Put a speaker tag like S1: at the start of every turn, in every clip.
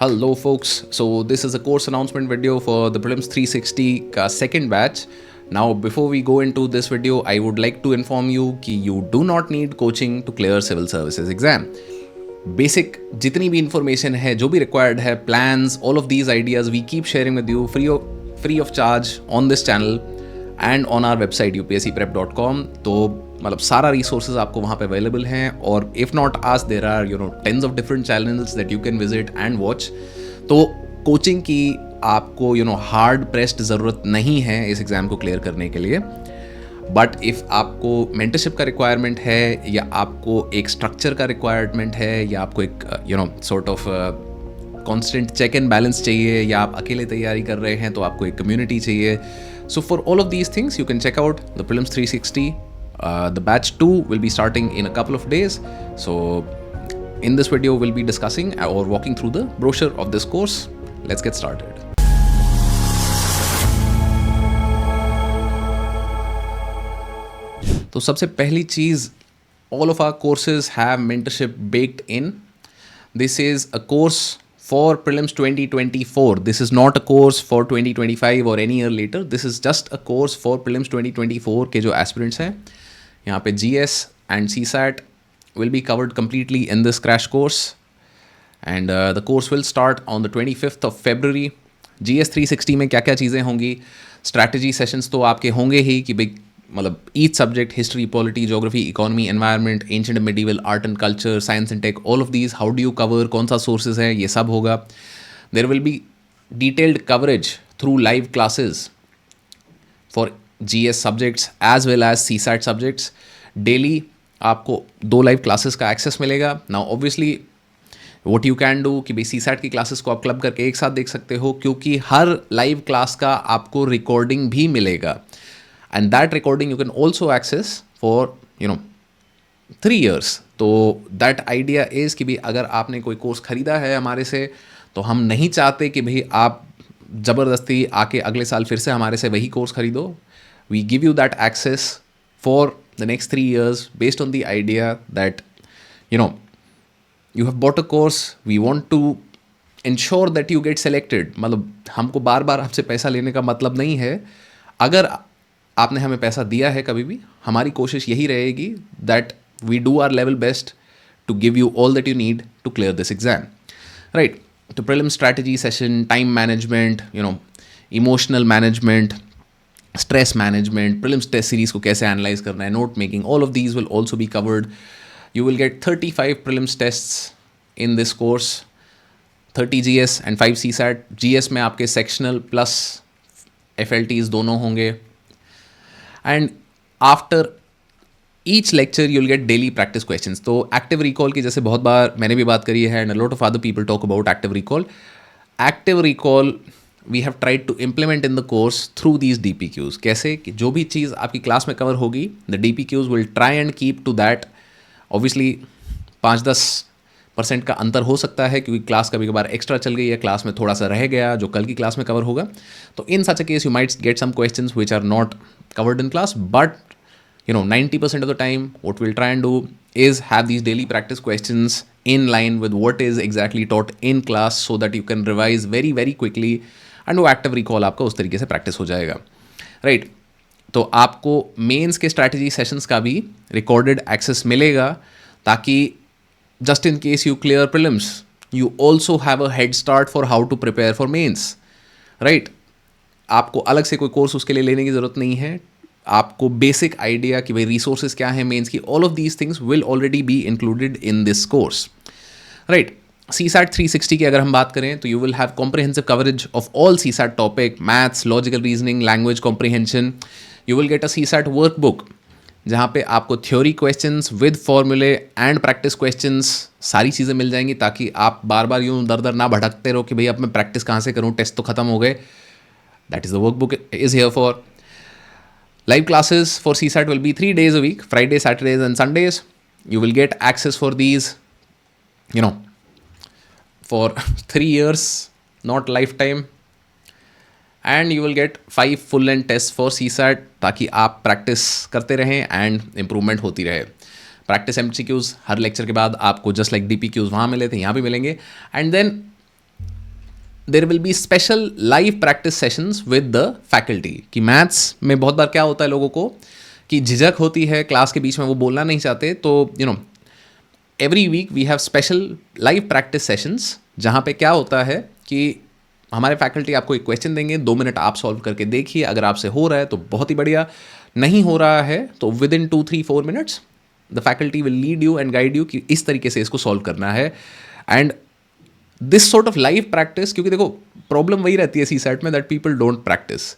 S1: Hello folks, so this is a course announcement video for the Prelims 360 का second batch. Now before we go into this video, I would like to inform you कि you do not need coaching to clear civil services exam. Basic जितनी भी information है, जो भी required है, plans, all of these ideas we keep sharing with you free of charge on this channel and on our website upscprep.com. तो मतलब सारा resources आपको वहाँ पे अवेलेबल हैं और इफ़ नॉट आज there are tens of different channels that you can visit and watch. तो कोचिंग की आपको हार्ड प्रेस्ड ज़रूरत नहीं है इस एग्ज़ाम को क्लियर करने के लिए. बट इफ़ आपको मेंटरशिप का रिक्वायरमेंट है या आपको एक स्ट्रक्चर का रिक्वायरमेंट है या आपको एक sort of constant check and balance चाहिए या आप अकेले तैयारी कर रहे हैं तो आपको एक कम्युनिटी चाहिए. So for all of these things you can check out the prelims 360. The batch 2 will be starting in a couple of days. So in this video we'll be discussing or walking through the brochure of this course. Let's get started. तो सबसे पहली चीज़, all of our courses have mentorship baked in. This is a course for prelims 2024. This is not a course for 2025 or any year later. This is just a course for prelims 2024 के जो aspirants हैं. यहाँ पे GS and CSAT will be covered completely in this crash course, and the course will start on the 25th of February. GS 360 में क्या क्या चीज़ें होंगी, स्ट्रैटेजी सेशंस तो आपके होंगे ही कि भाई मतलब each subject, history, polity, geography, economy, environment, ancient and medieval, art and culture, science and tech, all of these how do you cover, कौन सा सोर्सेज है, ये सब होगा. There will be detailed coverage through live classes for GS subjects as well as CSAT subjects. Daily आपको 2 live classes का access मिलेगा. Now obviously what you can do कि भाई CSAT की क्लासेस को आप क्लब करके एक साथ देख सकते हो, क्योंकि हर लाइव क्लास का आपको रिकॉर्डिंग भी मिलेगा. And that recording you can also access for 3 years. तो दैट आइडिया इज़ कि भाई अगर आपने कोई कोर्स ख़रीदा है हमारे से, तो हम नहीं चाहते कि भाई आप ज़बरदस्ती आके अगले साल फिर से हमारे से वही course ख़रीदो. We give you that access for the next 3 years based on the idea that you have bought a course. We want to ensure that you get selected. मतलब हमको बार बार आपसे पैसा लेने का मतलब नहीं है. अगर आपने हमें पैसा दिया है कभी भी, हमारी कोशिश यही रहेगी that we do our level best to give you all that you need to clear this exam. Right? तो prelim strategy session, time management, emotional management, stress management, prelims test series को कैसे एनालाइज करना है, note making, all of these will also be covered. You will get 35 prelims tests in this course, 30 GS and 5 CSAT. GS में आपके sectional plus FLTs दोनों होंगे. And after each lecture you will gate daily practice questions. तो active recall की जैसे बहुत बार मैंने भी बात करी है and a lot of other people talk about active recall. Active recall we have tried to implement in the course through these DPQs. कैसे कि जो भी चीज़ आपकी क्लास में कवर होगी, the DPQs will try and keep to that. Obviously 5-10% का अंतर हो सकता है क्योंकि क्लास कभी कभार एक्स्ट्रा चल गई या क्लास में थोड़ा सा रह गया जो कल की क्लास में कवर होगा. तो in such a case you might get some questions which are not covered in class, but 90% of the time what we'll try and do is have these daily practice questions in line with what is exactly taught in class so that you can revise very very quickly. And वो active recall आपका उस तरीके से practice हो जाएगा. Right. तो आपको mains के स्ट्रैटेजी सेशंस का भी रिकॉर्डेड एक्सेस मिलेगा ताकि just in case you clear prelims you also have a head start for how to prepare for mains. Right. आपको अलग से कोई कोर्स उसके लिए लेने की ज़रूरत नहीं है. आपको बेसिक आइडिया कि भाई रिसोर्सेज क्या है मेंस की, all of these things will already be included in this course. Right. CSAT 360 की अगर हम बात करें तो you will have comprehensive coverage of all CSAT topic, maths, logical reasoning, language comprehension. You will get a CSAT workbook जहाँ पे आपको theory questions with फॉर्मूले एंड प्रैक्टिस क्वेश्चंस सारी चीज़ें मिल जाएंगी ताकि आप बार बार यूँ दर दर ना भटकते रहो कि भाई अब मैं प्रैक्टिस कहाँ से करूँ, टेस्ट तो खत्म हो गए. That is the workbook is here for. Live classes for CSAT will be 3 days a week, Friday, Saturdays and Sundays. You will get access for these, for 3 years, not lifetime. And you will get 5 full length tests for CSAT ताकि आप practice करते रहें and improvement होती रहे. Practice MCQs हर lecture के बाद आपको just like DPQs वहाँ मिले थे यहाँ भी मिलेंगे. And then there will be special live practice sessions with the faculty. कि मैथ्स में बहुत बार क्या होता है लोगों को कि झिझक होती है क्लास के बीच में, वो बोलना नहीं चाहते. तो every week we have special live practice sessions जहाँ पे क्या होता है कि हमारे फैकल्टी आपको एक क्वेश्चन देंगे, 2 मिनट आप सॉल्व करके देखिए. अगर आपसे हो रहा है तो बहुत ही बढ़िया, नहीं हो रहा है तो with in 2-3-4 minutes the faculty will lead you and guide you कि इस तरीके से इसको सॉल्व करना है. And this sort of live practice, क्योंकि देखो प्रॉब्लम वही रहती है सीसैट में दैट पीपल डोंट प्रैक्टिस.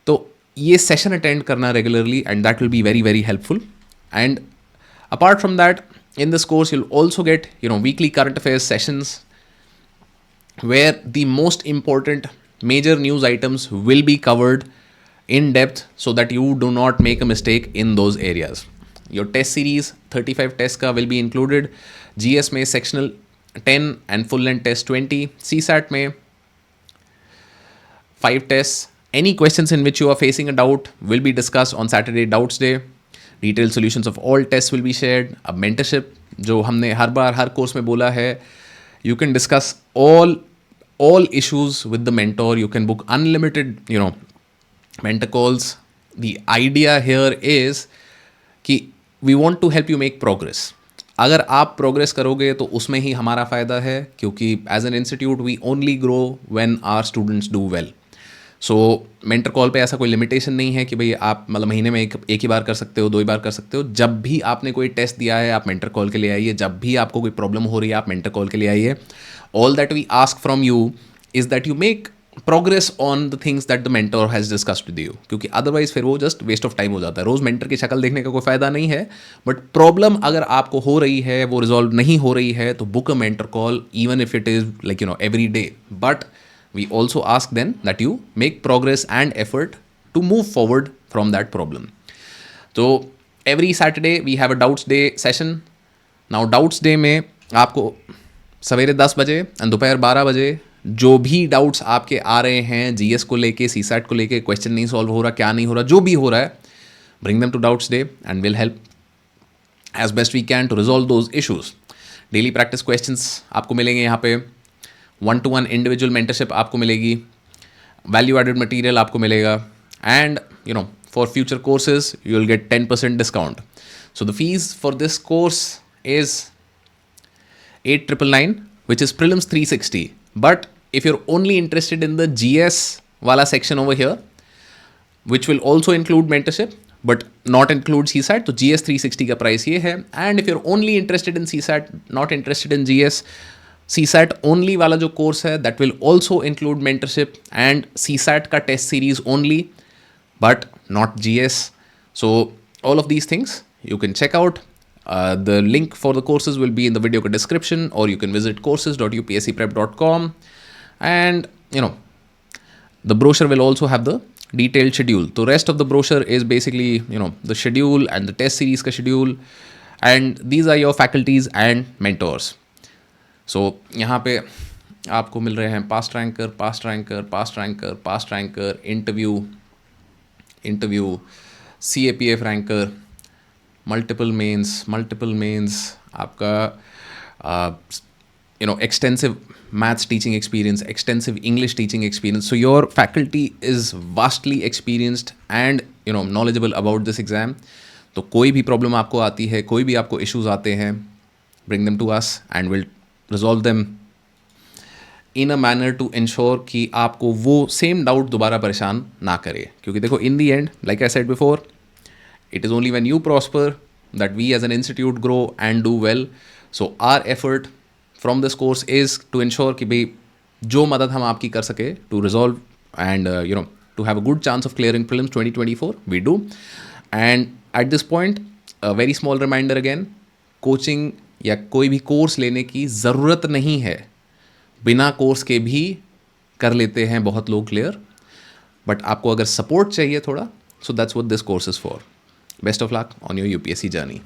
S1: तो ये सेशन अटेंड करना regularly and that will be very very helpful. And apart from that, in this course you'll also get weekly current affairs sessions where the most important major news items will be covered in depth so that you do not make a mistake in those areas. Your test series 35 tests ka will be included. GS mein sectional 10 and full length test 20. CSAT mein 5 tests. Any questions in which you are facing a doubt will be discussed on Saturday Doubts Day. Detail solutions of all test will be shared. अब mentorship जो हमने हर बार हर course में बोला है, you can discuss all issues with the mentor. You can book unlimited mentor calls. The idea here is कि we want to help you make progress. अगर आप प्रोग्रेस करोगे तो उसमें ही हमारा फ़ायदा है, क्योंकि as an institute we only grow when our students do well. So mentor call पे ऐसा कोई लिमिटेशन नहीं है कि भाई आप मतलब महीने में एक ही बार कर सकते हो, 2 ही बार कर सकते हो. जब भी आपने कोई टेस्ट दिया है आप मेंटर कॉल के लिए आइए. जब भी आपको कोई प्रॉब्लम हो रही है आप मेंटर कॉल के लिए आइए. All that we ask from you is that you make progress on the things that the mentor has discussed with you, क्योंकि अदरवाइज फिर वो जस्ट वेस्ट ऑफ टाइम हो जाता है. रोज़ मेंटर की शक्ल देखने का कोई फ़ायदा नहीं है. बट प्रॉब्लम अगर आपको हो रही है, वो रिजॉल्व नहीं हो रही है, तो book a mentor call even if it is like every day. But we also ask then that you make progress and effort to move forward from that problem. So every Saturday we have a doubts day session. Now doubts day में आपको सवेरे 10 बजे and दोपहर 12 बजे जो भी doubts आपके आ रहे हैं जीएस को लेके, सीसैट को लेके, क्वेश्चन नहीं सॉल्व हो रहा, क्या नहीं हो रहा, जो भी हो रहा है, bring them to doubts day and we'll help as best we can to resolve those issues. Daily practice questions आपको मिलेंगे यहाँ पे. 1-to-1 इंडिविजुअल मेंटरशिप आपको मिलेगी. वैल्यू एडेड मटेरियल आपको मिलेगा. And for future courses you will gate 10% discount. So the fees for this course is 8,999 which is prelims 360. But if you're only interested in the GS wala section over here, which will also include mentorship but not include CSAT, तो GS 360 का price ये है. And if you're only interested in CSAT, not interested in GS, CSAT only वाला जो course है that will also include mentorship and CSAT का test series only but not GS. So all of these things you can check out. The link for the courses will be in the video description, or you can visit courses.upscprep.com. And the brochure will also have the detailed schedule. The rest of the brochure is basically the schedule and the test series ka schedule, and these are your faculties and mentors. So यहाँ पे आपको मिल रहे हैं past ranker, past ranker, past ranker, past ranker, interview, CAPF ranker, multiple mains, आपका extensive maths teaching experience, extensive English teaching experience. So your faculty is vastly experienced and knowledgeable about this exam. तो कोई भी problem आपको आती है, कोई भी आपको इश्यूज आते हैं, bring them to us and we'll resolve them in a manner to ensure कि आपको वो सेम डाउट दोबारा परेशान ना करे. क्योंकि देखो in the end, like I said before, it is only when you prosper that we as an institute grow and do well. So our effort from this course is to ensure कि भाई जो मदद हम आपकी कर सके to resolve and to have a good chance of clearing prelims 2024, we do. And at this point, a very small reminder again, coaching या कोई भी कोर्स लेने की ज़रूरत नहीं है. बिना कोर्स के भी कर लेते हैं बहुत लोग क्लियर. बट आपको अगर सपोर्ट चाहिए थोड़ा, so that's what this course is for. Best of luck on your UPSC journey.